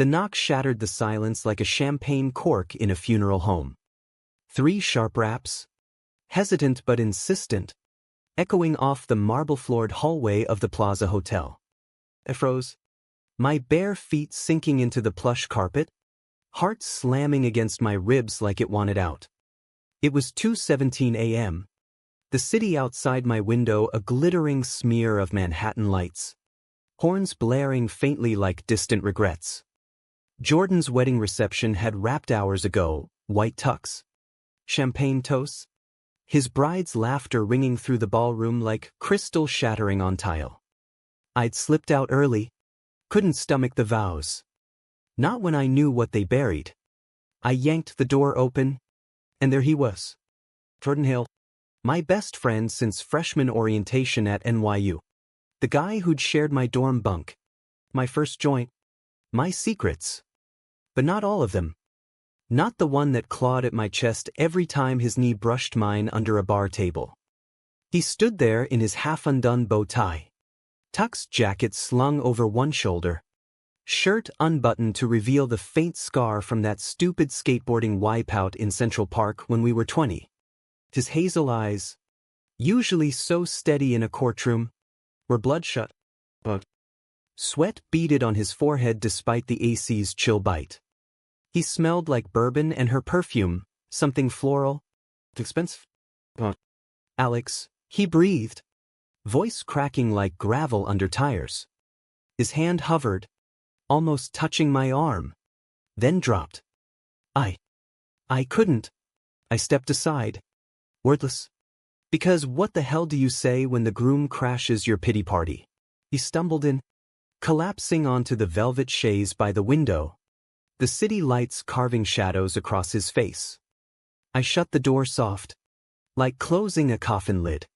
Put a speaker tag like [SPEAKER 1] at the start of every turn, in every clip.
[SPEAKER 1] The knock shattered the silence like a champagne cork in a funeral home. 3 sharp raps, hesitant but insistent, echoing off the marble-floored hallway of the Plaza Hotel. I froze, my bare feet sinking into the plush carpet, heart slamming against my ribs like it wanted out. It was 2:17 a.m. The city outside my window a glittering smear of Manhattan lights, horns blaring faintly like distant regrets. Jordan's wedding reception had wrapped hours ago, white tux, champagne toasts, his bride's laughter ringing through the ballroom like crystal shattering on tile. I'd slipped out early, couldn't stomach the vows. Not when I knew what they buried. I yanked the door open, and there he was. Jordan Hill, my best friend since freshman orientation at NYU. The guy who'd shared my dorm bunk, my first joint, my secrets. But not all of them. Not the one that clawed at my chest every time his knee brushed mine under a bar table. He stood there in his half-undone bow tie, tux jacket slung over one shoulder, shirt unbuttoned to reveal the faint scar from that stupid skateboarding wipeout in Central Park when we were 20. His hazel eyes, usually so steady in a courtroom, were bloodshot. But sweat beaded on his forehead despite the AC's chill bite. He smelled like bourbon and her perfume, something floral. Expensive? Alex, he breathed, voice cracking like gravel under tires. His hand hovered, almost touching my arm, then dropped. I couldn't. I stepped aside, wordless. Because what the hell do you say when the groom crashes your pity party? He stumbled in, collapsing onto the velvet chaise by the window, the city lights carving shadows across his face. I shut the door soft, like closing a coffin lid.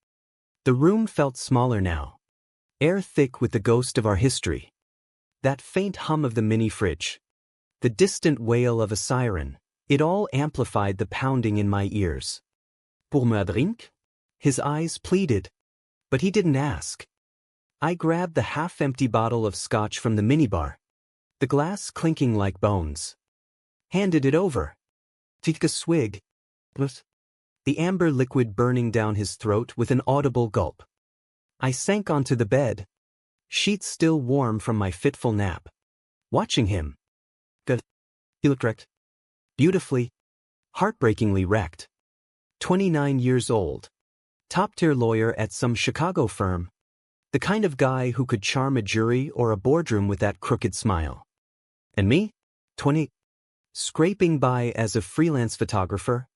[SPEAKER 1] The room felt smaller now, air thick with the ghost of our history. That faint hum of the mini-fridge, the distant wail of a siren, it all amplified the pounding in my ears. Pour me drink? His eyes pleaded, but he didn't ask. I grabbed the half-empty bottle of scotch from the minibar, the glass clinking like bones. Handed it over. Took a swig. The amber liquid burning down his throat with an audible gulp. I sank onto the bed, sheets still warm from my fitful nap, watching him. Good. He looked wrecked. Beautifully, heartbreakingly wrecked. 29 years old. Top-tier lawyer at some Chicago firm. The kind of guy who could charm a jury or a boardroom with that crooked smile. And me? 20. Scraping by as a freelance photographer,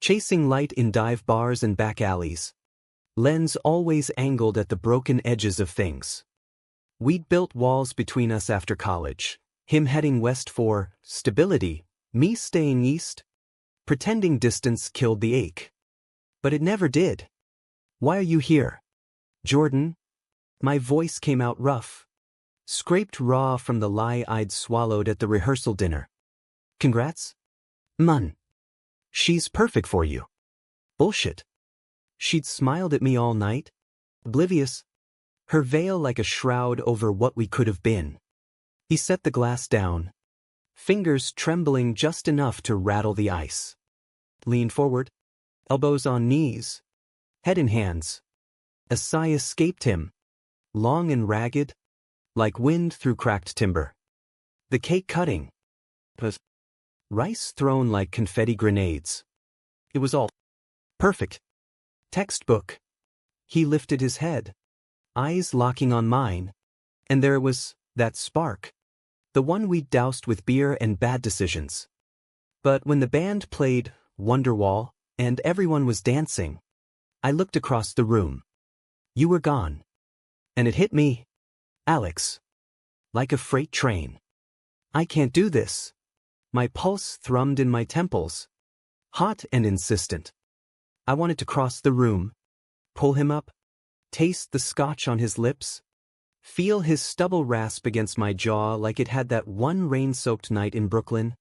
[SPEAKER 1] chasing light in dive bars and back alleys. Lens always angled at the broken edges of things. We'd built walls between us after college, him heading west for stability, me staying east, pretending distance killed the ache. But it never did. Why are you here? Jordan? My voice came out rough, scraped raw from the lie I'd swallowed at the rehearsal dinner. Congrats? Mun. She's perfect for you. Bullshit. She'd smiled at me all night, oblivious, her veil like a shroud over what we could have been. He set the glass down, fingers trembling just enough to rattle the ice. Leaned forward, elbows on knees, head in hands. A sigh escaped him, long and ragged, like wind through cracked timber. The cake cutting. Rice thrown like confetti grenades. It was all perfect. Textbook. He lifted his head, eyes locking on mine, and there was that spark, the one we'd doused with beer and bad decisions. But when the band played Wonderwall and everyone was dancing, I looked across the room. You were gone. And it hit me, Alex, like a freight train. I can't do this. My pulse thrummed in my temples, hot and insistent. I wanted to cross the room, pull him up, taste the scotch on his lips, feel his stubble rasp against my jaw like it had that one rain-soaked night in Brooklyn.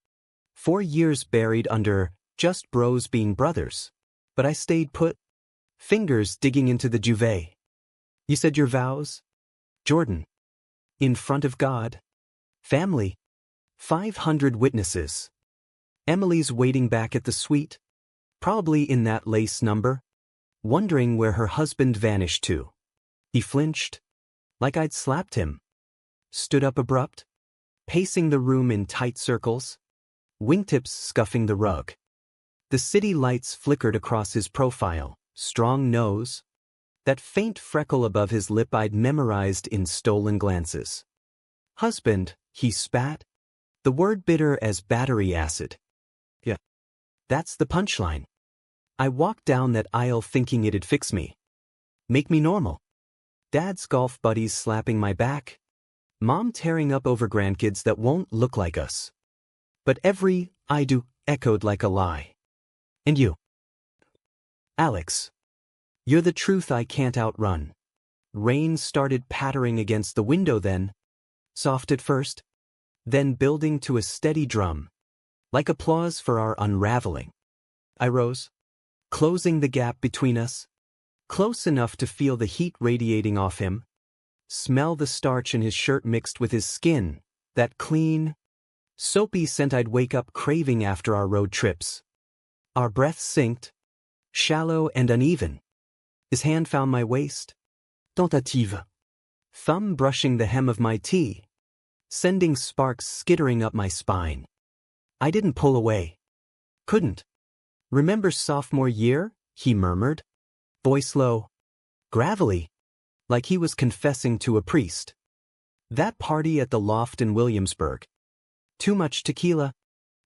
[SPEAKER 1] 4 years buried under just bros being brothers. But I stayed put, fingers digging into the duvet. You said your vows? Jordan. In front of God. Family. 500 witnesses. Emily's waiting back at the suite, probably in that lace number, wondering where her husband vanished to. He flinched, like I'd slapped him. Stood up abrupt, pacing the room in tight circles, wingtips scuffing the rug. The city lights flickered across his profile, strong nose, that faint freckle above his lip I'd memorized in stolen glances. Husband, he spat, the word bitter as battery acid. Yeah. That's the punchline. I walked down that aisle thinking it'd fix me. Make me normal. Dad's golf buddies slapping my back. Mom tearing up over grandkids that won't look like us. But every I do echoed like a lie. And you? Alex. You're the truth I can't outrun. Rain started pattering against the window then, soft at first, then building to a steady drum, like applause for our unraveling. I rose, closing the gap between us, close enough to feel the heat radiating off him, smell the starch in his shirt mixed with his skin, that clean, soapy scent I'd wake up craving after our road trips. Our breaths synced, shallow and uneven. His hand found my waist. Tentative. Thumb brushing the hem of my tee, sending sparks skittering up my spine. I didn't pull away. Couldn't. Remember sophomore year? He murmured. Voice low. Gravelly. Like he was confessing to a priest. That party at the loft in Williamsburg. Too much tequila.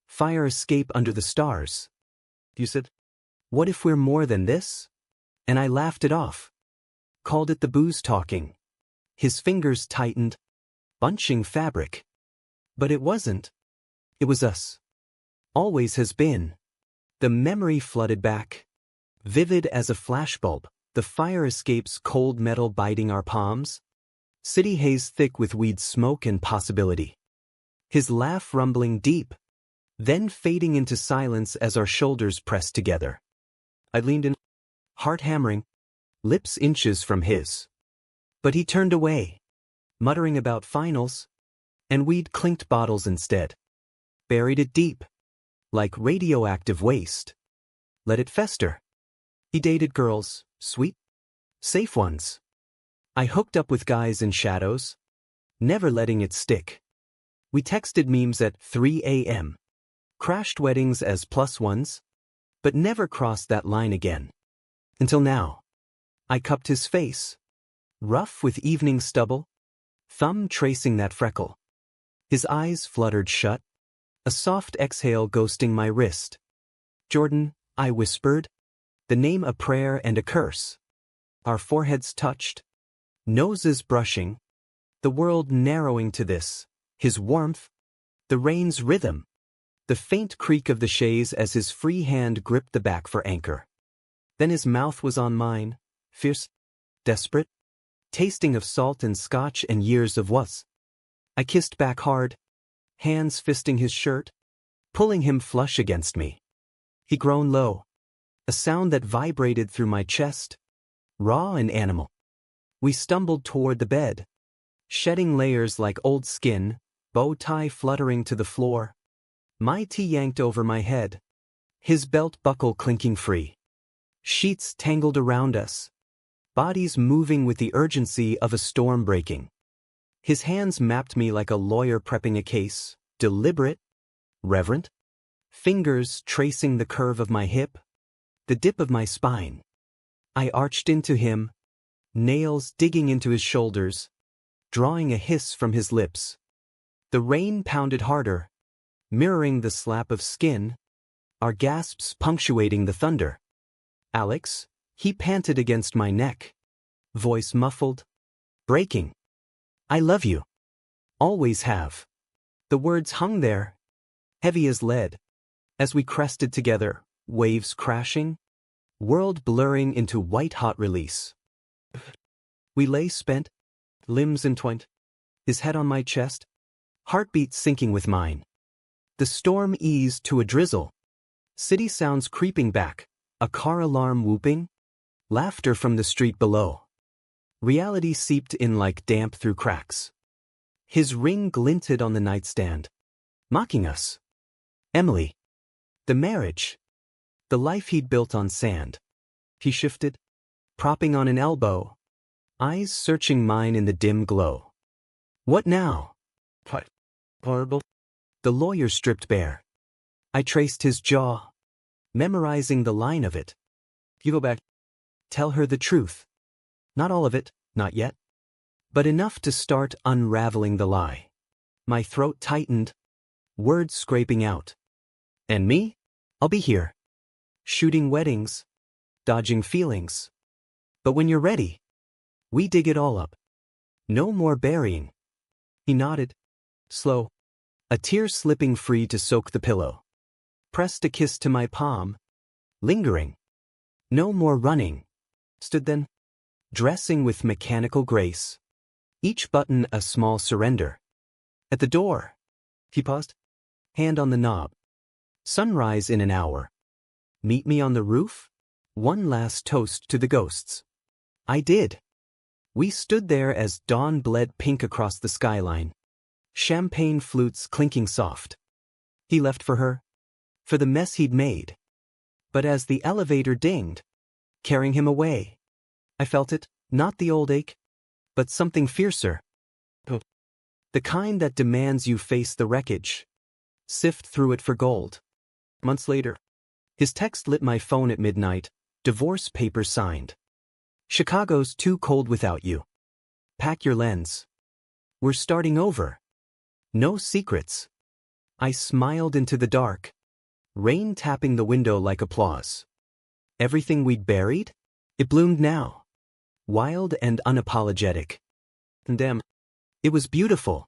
[SPEAKER 1] Fire escape under the stars. You said, what if we're more than this? And I laughed it off. Called it the booze talking. His fingers tightened, bunching fabric. But it wasn't. It was us. Always has been. The memory flooded back. Vivid as a flashbulb, the fire escape's cold metal biting our palms. City haze thick with weed smoke and possibility. His laugh rumbling deep, then fading into silence as our shoulders pressed together. I leaned in, heart hammering, lips inches from his. But he turned away, muttering about finals, and we'd clinked bottles instead. Buried it deep, like radioactive waste. Let it fester. He dated girls, sweet, safe ones. I hooked up with guys in shadows, never letting it stick. We texted memes at 3 a.m. Crashed weddings as plus ones, but never crossed that line again. Until now. I cupped his face, rough with evening stubble, thumb tracing that freckle. His eyes fluttered shut, a soft exhale ghosting my wrist. Jordan, I whispered, the name a prayer and a curse. Our foreheads touched, noses brushing, the world narrowing to this, his warmth, the rain's rhythm, the faint creak of the chaise as his free hand gripped the back for anchor. Then his mouth was on mine, fierce, desperate, tasting of salt and scotch and years of was. I kissed back hard, hands fisting his shirt, pulling him flush against me. He groaned low, a sound that vibrated through my chest, raw and animal. We stumbled toward the bed, shedding layers like old skin, bow tie fluttering to the floor. My tee yanked over my head, his belt buckle clinking free. Sheets tangled around us, bodies moving with the urgency of a storm breaking. His hands mapped me like a lawyer prepping a case, deliberate, reverent, fingers tracing the curve of my hip, the dip of my spine. I arched into him, nails digging into his shoulders, drawing a hiss from his lips. The rain pounded harder, mirroring the slap of skin, our gasps punctuating the thunder. Alex, he panted against my neck, voice muffled, breaking. I love you. Always have. The words hung there, heavy as lead, as we crested together, waves crashing, world blurring into white-hot release. We lay spent, limbs entwined, his head on my chest, heartbeat syncing with mine. The storm eased to a drizzle, city sounds creeping back, a car alarm whooping, laughter from the street below. Reality seeped in like damp through cracks. His ring glinted on the nightstand, Mocking us. Emily. The marriage. The life he'd built on sand. He shifted, propping on an elbow, eyes searching mine in the dim glow. What now? Horrible. The lawyer stripped bare. I traced his jaw, memorizing the line of it. You go back. Tell her the truth. Not all of it, not yet. But enough to start unraveling the lie. My throat tightened, words scraping out. And me? I'll be here. Shooting weddings, dodging feelings. But when you're ready, we dig it all up. No more burying. He nodded, slow, a tear slipping free to soak the pillow. Pressed a kiss to my palm, lingering. No more running. Stood then, dressing with mechanical grace. Each button a small surrender. At the door, he paused, hand on the knob. Sunrise in an hour. Meet me on the roof? One last toast to the ghosts. I did. We stood there as dawn bled pink across the skyline. Champagne flutes clinking soft. He left for her, for the mess he'd made. But as the elevator dinged, carrying him away, I felt it, not the old ache, but something fiercer. The kind that demands you face the wreckage, sift through it for gold. Months later, his text lit my phone at midnight, divorce papers signed. Chicago's too cold without you. Pack your lens. We're starting over. No secrets. I smiled into the dark, rain tapping the window like applause. Everything we'd buried? It bloomed now. Wild and unapologetic. And damn, it was beautiful.